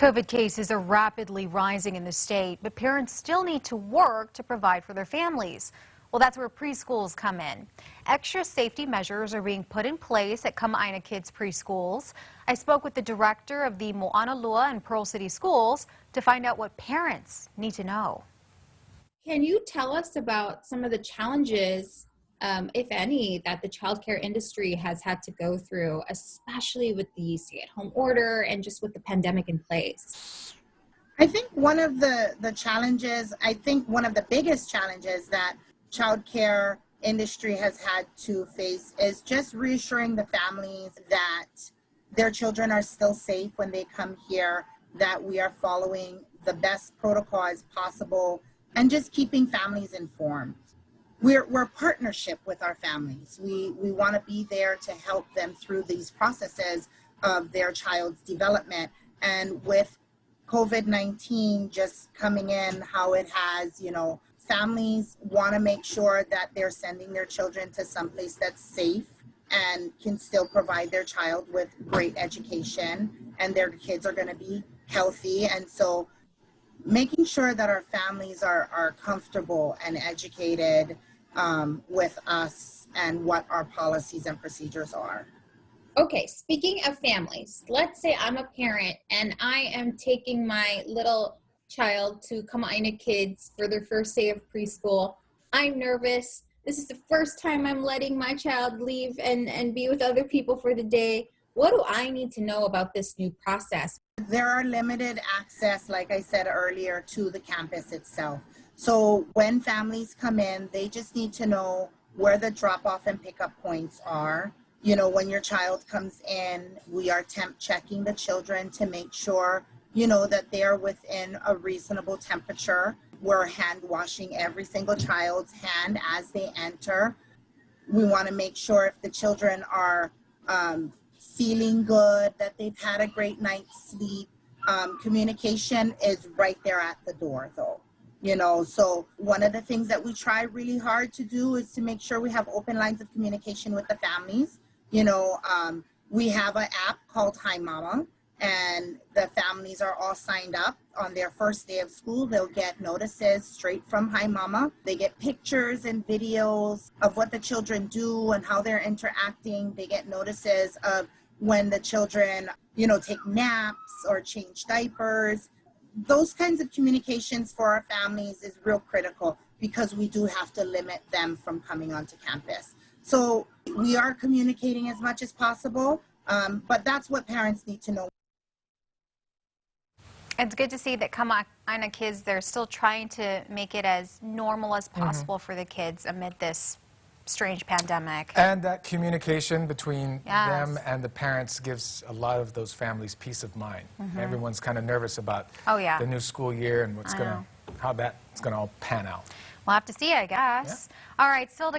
COVID cases are rapidly rising in the state, but parents still need to work to provide for their families. Well, that's where preschools come in. Extra safety measures are being put in place at Kama'aina Kids preschools. I spoke with the director of the Mo'analua and Pearl City schools to find out what parents need to know. Can you tell us about some of the challenges, if any, that the childcare industry has had to go through, especially with the stay-at-home order and just with the pandemic in place? I think one of the challenges, I think one of the biggest challenges that childcare industry has had to face is just reassuring the families that their children are still safe when they come here, that we are following the best protocols possible, and just keeping families informed. We're a partnership with our families. We want to be there to help them through these processes of their child's development. And with COVID-19 just coming in, how it has, families want to make sure that they're sending their children to someplace that's safe and can still provide their child with great education, and their kids are going to be healthy. And so making sure that our families are comfortable and educated with us and what our policies and procedures are. Okay, speaking of families, let's say I'm a parent and I am taking my little child to Kama'aina Kids for their first day of preschool. I'm nervous. This is the first time I'm letting my child leave and be with other people for the day. What do I need to know about this new process? There are limited access, like I said earlier, to the campus itself. So when families come in, they just need to know where the drop-off and pickup points are. When your child comes in, we are temp checking the children to make sure, that they are within a reasonable temperature. We're hand washing every single child's hand as they enter. We want to make sure if the children are feeling good, that they've had a great night's sleep. Communication is right there at the door, though. So one of the things that we try really hard to do is to make sure we have open lines of communication with the families. We have an app called Hi Mama, and the families are all signed up. On their first day of school, they'll get notices straight from Hi Mama. They get pictures and videos of what the children do and how they're interacting. They get notices of when the children, take naps or change diapers. Those kinds of communications for our families is real critical because we do have to limit them from coming onto campus. So we are communicating as much as possible, but that's what parents need to know. It's good to see that Kama'aina Kids, they're still trying to make it as normal as possible for the kids amid this strange pandemic. And that communication between Yes. them and the parents gives a lot of those families peace of mind. Everyone's kind of nervous about the new school year and how that's going to all pan out. We'll have to see, I guess. Yeah. All right, still to